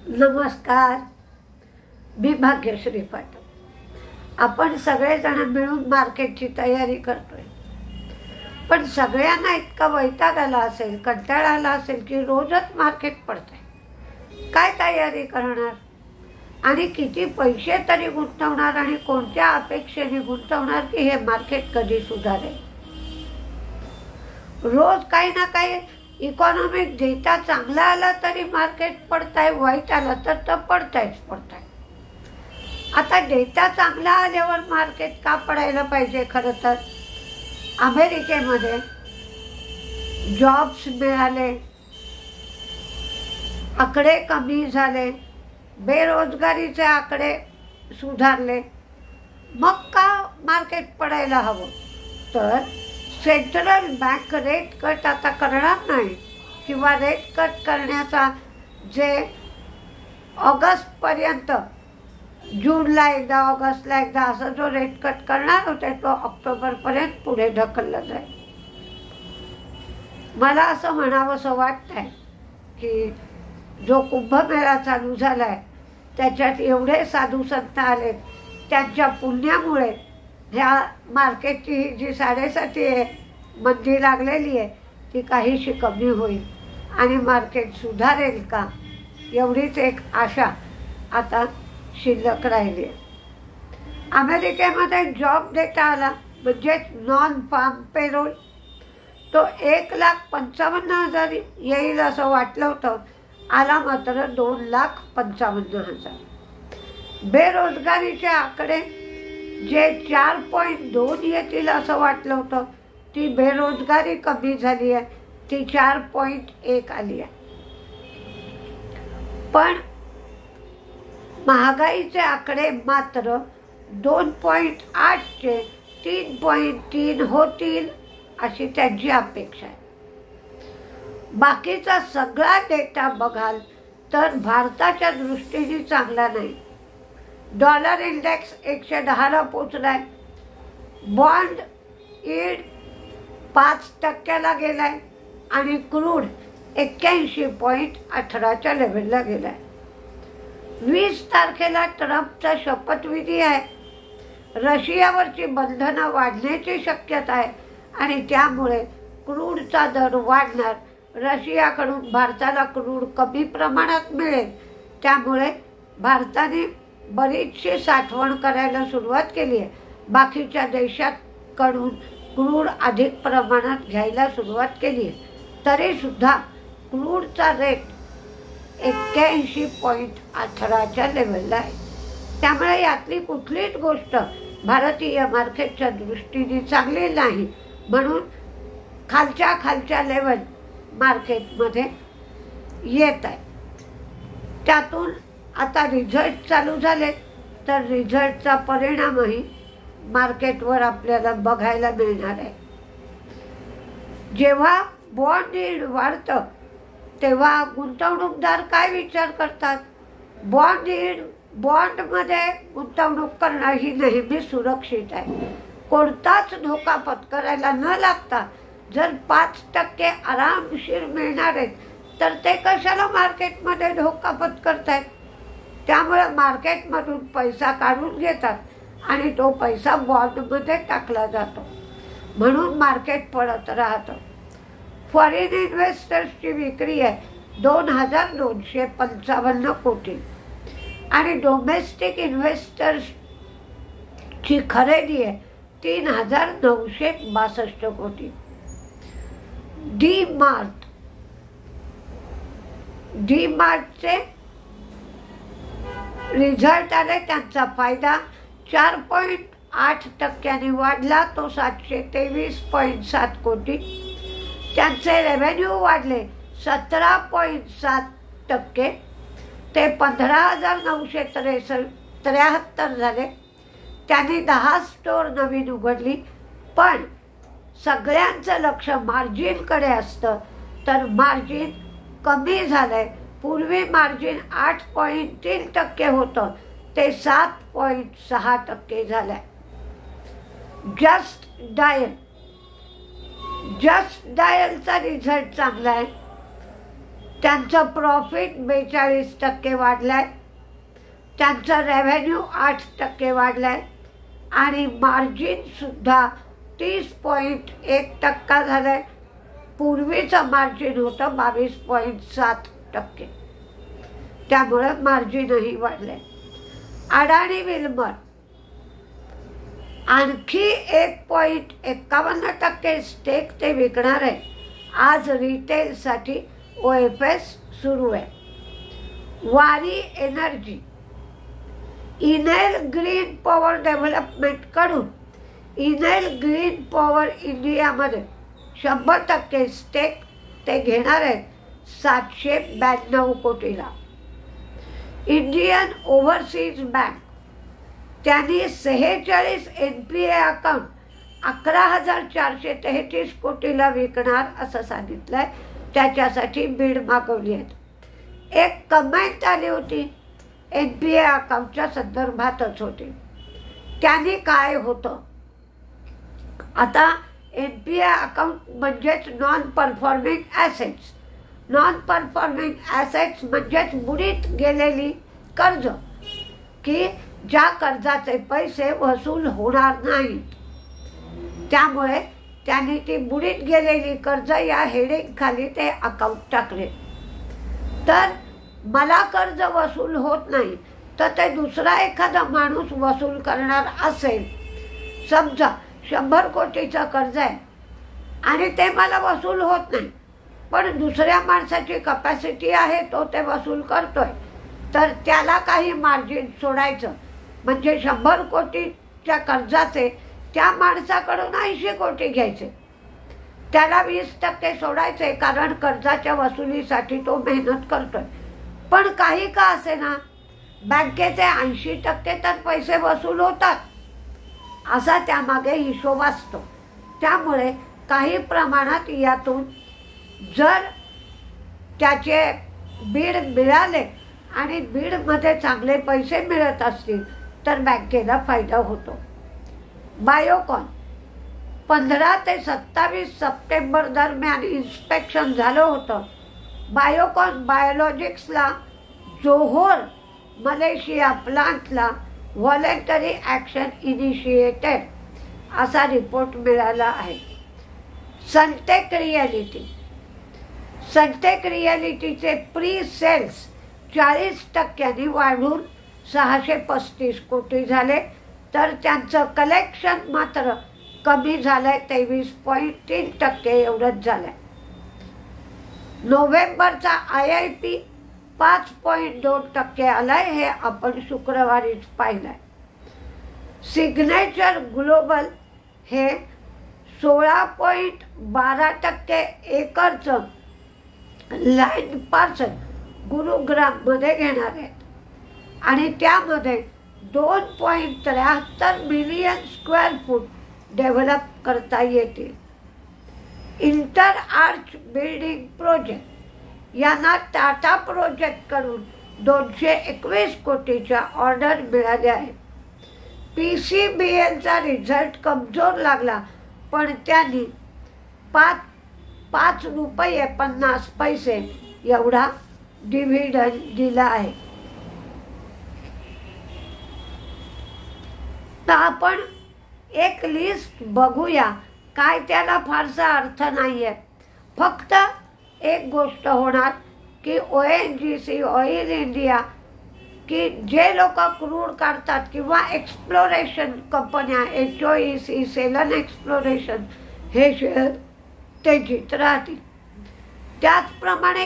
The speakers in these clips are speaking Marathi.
नमस्कार, मी भाग्यश्री पाटील। आपण सगळेजण मिळून मार्केटची तयारी करतोय, पण सगळ्यांना इतका वैताग आला असेल, कंटाळा आला असेल की रोजच मार्केट पडतंय। काय तयारी करणार आणि किती पैसे तरी गुंतवणार आणि कोणत्या अपेक्षेने गुंतवणार की हे मार्केट कधी सुधारेल। रोज काही ना काही इकॉनॉमिक डेटा चांगला आला तरी मार्केट पडताय, वाईट आला तर पडतायच। आता डेटा चांगला आल्यावर मार्केट का पडायला पाहिजे? खरं तर अमेरिकेमध्ये जॉब्स मिळाले, आकडे कमी झाले, बेरोजगारीचे आकडे सुधारले, मग का मार्केट पडायला हवं? तर सेंट्रल बँक रेट कट आता करणार नाही किंवा रेट कट करण्याचा जे ऑगस्टपर्यंत, जूनला एकदा ऑगस्टला एकदा असं जो रेट कट करणार होते तो ऑक्टोबरपर्यंत पुढे ढकलला जाईल। मला असं म्हणावंसं वाटतंय की जो कुंभमेळा चालू झाला आहे त्याच्यात एवढे साधू संत आले, त्यांच्या पुण्यामुळे ह्या मार्केटची ही जी 7.5 मंदी लागलेली आहे ती काहीशी कमी होईल आणि मार्केट सुधारेल का, एवढीच एक आशा आता शिल्लक राहिली आहे। अमेरिकेमध्ये जॉब डेटा आला, म्हणजे नॉन फार्म पेरोल, तो 1,55,000 येईल असं वाटलं होतं, आला मात्र 2,55,000। बेरोजगारीचे आकडे जे 4.2 येतील असं वाटलं होतं, ती बेरोजगारी कमी झाली आहे, ती 4.1 आली आहे। पण महागाईचे आकडे मात्र 2.8 चे 3.3 होतील अशी त्यांची अपेक्षा आहे। बाकीचा सगळा डेटा बघाल तर भारताच्या दृष्टीने चांगला नाही। डॉलर इंडेक्स 110ला पोचलाय, बॉन्ड यील्ड 5% गेलाय आणि क्रूड 81.18च्या लेव्हलला गेलाय। 20 तारखेला ट्रम्पचा शपथविधी आहे, रशियावरची बंधनं वाढण्याची शक्यता आहे आणि त्यामुळे क्रूडचा दर वाढणार। रशियाकडून भारताला क्रूड कमी प्रमाणात मिळेल, त्यामुळे भारताने बरीचशी साठवण करायला सुरुवात केली आहे। बाकीच्या देशांकडून क्रूड अधिक प्रमाणात घ्यायला सुरुवात केली आहे, तरीसुद्धा क्रूडचा रेट 81.18च्या लेवलला आहे। त्यामुळे यातली कुठलीच गोष्ट भारतीय मार्केटच्या दृष्टीने चांगली नाही, म्हणून खालच्या लेवल मार्केटमध्ये येत आहे। त्यातून आता रिझल्ट चालू झाले तर रिझल्टचा परिणामही मार्केटवर आपल्याला बघायला मिळणार आहे। जेव्हा बॉन्ड यील्ड वाढतं तेव्हा गुंतवणूकदार काय विचार करतात? बॉन्डमध्ये गुंतवणूक करणं ही नेहमी सुरक्षित आहे। कोणताच धोका पत्करायला न लागता जर 5% आरामशीर मिळणार आहेत तर ते कशाला मार्केटमध्ये धोका पत्करतायत? त्यामुळे मार्केटमधून पैसा काढून घेतात आणि तो पैसा बॉन्डमध्ये टाकला जातो, म्हणून मार्केट पडत राहतं। फॉरेन इन्व्हेस्टर्सची विक्री आहे 2,255 कोटी आणि डोमेस्टिक इन्व्हेस्टर्सची खरेदी आहे 3,962 कोटी। डीमार्टचे रिझल्ट आले, त्यांचा फायदा 4.8% वाढला, तो 723.7 कोटी। त्यांचे रेव्हेन्यू वाढले 17.7%, ते 15,973 झाले। त्यांनी 10 स्टोअर नवीन उघडली, पण सगळ्यांचं लक्ष मार्जिनकडे असतं, तर मार्जिन कमी झालंय। पूर्वी मार्जिन 8.3% होतं, ते 7.6% झालंय। जस्ट डायलचा रिझल्ट चांगला आहे, त्यांचं प्रॉफिट 42% वाढलाय, त्यांचं रेव्हेन्यू 8% वाढलाय आणि मार्जिनसुद्धा 30.1% झालंय. पूर्वीचं मार्जिन होतं 22.7%. त्यामुळे मार्जिनही वाढलंय. अडाणी विल्मर आणखी 1.51% स्टेक ते विकणार आहे. आज रिटेलसाठी OFS सुरू आहे. Waaree energy Enel green power डेव्हलपमेंटकडून इनेल ग्रीन पॉवर इंडियामध्ये 100% स्टेक ते घेणार आहेत 792 कोटीला. इंडियन ओव्हरसीज बँक त्यांनी 46 NPA अकाउंट 11,433 कोटीला विकणार असं सांगितलंय. त्याच्यासाठी बीड मागवली आहेत. एक कमेंट आली होती NPA अकाउंटच्या संदर्भातच होती. त्यांनी काय होतं, आता NPA अकाउंट म्हणजेच non performing assets. Non performing assets म्हणजेच बुडीत गेलेली कर्ज, की ज्या कर्जाचे पैसे वसूल होणार नाहीत. त्यामुळे त्यांनी ती बुडीत गेलेली कर्ज या हेडिंग खाली ते अकाउंट टाकले. तर मला कर्ज वसूल होत नाही तर ते दुसरा एखादा माणूस वसूल करणार असेल. समजा 100 कोटीचं कर्ज आहे आणि ते मला वसूल होत नाही, पण दुसऱ्या माणसाची कपॅसिटी आहे, तो ते वसूल करतोय, तर त्याला काही मार्जिन सोडायचं. म्हणजे 100 कोटीच्या कर्जाचे त्या माणसाकडून 80 कोटी घ्यायचे, त्याला 20% सोडायचे, कारण कर्जाच्या वसुलीसाठी तो मेहनत करतोय. पण काही का असेना बँकेचे 80% तर पैसे वसूल होतात असा त्यामागे हिशोब असतो. त्यामुळे काही प्रमाणात यातून जर त्याचे बीड मिळाले आणि बीडमध्ये चांगले पैसे मिळत असतील तर बँकेला फायदा होतो. बायोकॉन 15 ते 27 सप्टेंबर दरम्यान इन्स्पेक्शन झालं होतं. बायोकॉन बायोलॉजिक्सला जोहोर मलेशिया प्लांटला व्हॉलेंटरी ॲक्शन इनिशिएटेड असा रिपोर्ट मिळाला आहे. सनटेक रिॲलिटीचे प्री सेल्स 40% वाढून 635 कोटी झाले, तर त्यांचं कलेक्शन मात्र कमी झालंय, 23.3% एवढंच झालंय. नोव्हेंबरचा IIP 5.2% आलाय, हे आपण शुक्रवारीच पाहिलंय. सिग्नेचर ग्लोबल हे 16.12% एकरचं लँड पार्सल गुरुग्राममध्ये घेणार आहेत आणि त्यामध्ये 2.73 मिलियन स्क्वेअर फूट डेव्हलप करता येतील. इंटर आर्च बिल्डिंग प्रोजेक्ट यांना टाटा प्रोजेक्टकडून 221 कोटीच्या ऑर्डर मिळाल्या आहेत. PCBLचा रिझल्ट कमजोर लागला, पण त्यांनी 5 रुपये 50 पैसे एवढा डिव्हिडंड दिला आहे. तर आपण एक लिस्ट बघूया, काय त्याला फारसा अर्थ नाही आहे. फक्त एक गोष्ट होणार की ONGC ऑइल इंडिया, की जे लोक क्रूड काढतात किंवा एक्सप्लोरेशन कंपन्या HOEC सेलन एक्सप्लोरेशन, हे शेअर तेजीत राहतील. त्याचप्रमाणे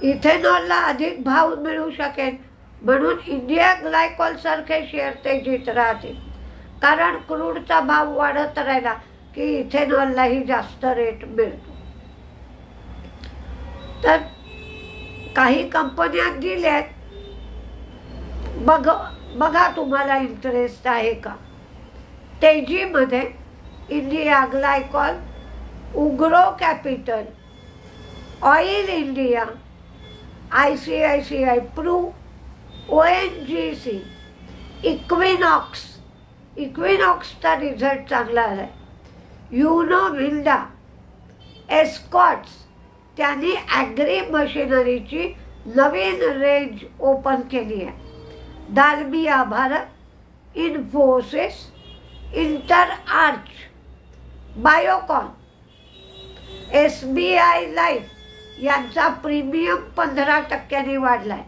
इथेनॉलला अधिक भाव मिळू शकेल म्हणून इंडिया ग्लायकॉल सारखे शेअर तेजीत राहतील. कारण क्रूडचा भाव वाढत राहिला की इथेनॉललाही जास्त रेट मिळतो. तर काही कंपन्या दिल्यात, बघा तुम्हाला इंटरेस्ट आहे का. तेजीमध्ये India glycol, Ugro capital, oil India, ICICI pru, ONGC, इक्विनॉक्सचा रिझल्ट चांगला आला आहे, युनो विल्डा, एस्कॉट्स, त्यांनी ॲग्री मशिनरीची नवीन रेंज ओपन केली आहे. Dalmia Bharat, Infosys, Interarch, Biocon, SBI life यांचा प्रीमियम 15% वाढला आहे.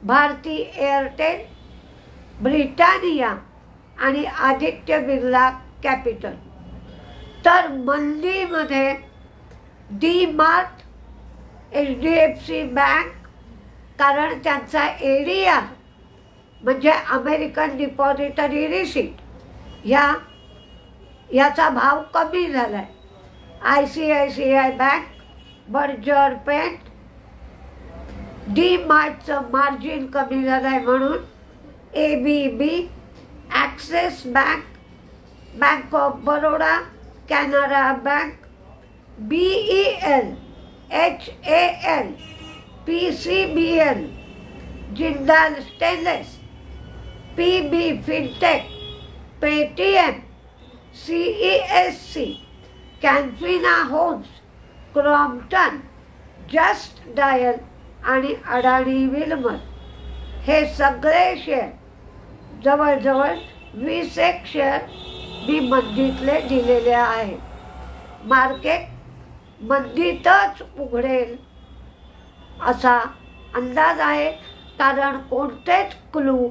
भारती एअरटेल, ब्रिटानिया आणि आदित्य बिर्ला कॅपिटल. तर मंदीमध्ये डी मार्ट, HDFC बँक, कारण त्यांचा ADR म्हणजे अमेरिकन डिपॉझिटरी रिसीट याचा भाव कमी झाला आहे. ICICI bank, Berger paint, D मार्टचं मार्जिन कमी झालं आहे म्हणून ABB, Axis bank, bank of Baroda, Canara bank, BEL, HAL, PCBL, Jindal stainless, PB fintech, Paytm, CESC, Canfina homes, Crompton, just dial आणि अडाणी विल्मर हे सगळे शेअर जवळजवळ 20 शेअर मी मंदीतले दिलेले आहेत. मार्केट मंदीतच उघडेल असा अंदाज आहे, कारण कोणतेच क्लू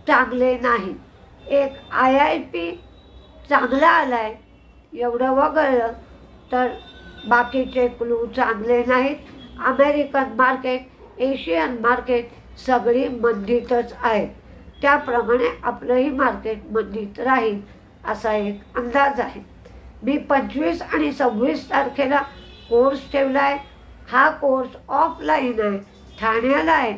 चांगले नाही. एक IIP चांगला आलाय एवढं वगळलं तर बाकीचे क्लू चांगले नाहीत. अमेरिकन मार्केट, एशियन मार्केट सगळी मंदीतच आहे. त्याप्रमाणे आपलंही मार्केट मंदीत राहील असा एक अंदाज आहे. मी 25 आणि 26 तारखेला कोर्स ठेवला आहे. हा कोर्स ऑफलाईन आहे, ठाण्याला आहे.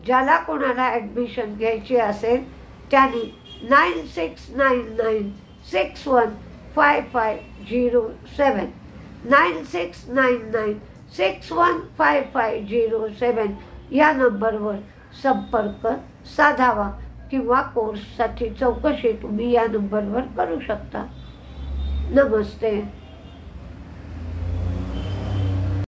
ज्याला कोणाला ॲडमिशन घ्यायची असेल त्यांनी 9699615507 9699615507 या नंबरवर संपर्क साधावा किंवा कोर्ससाठी चौकशी तुम्ही या नंबरवर करू शकता. नमस्ते.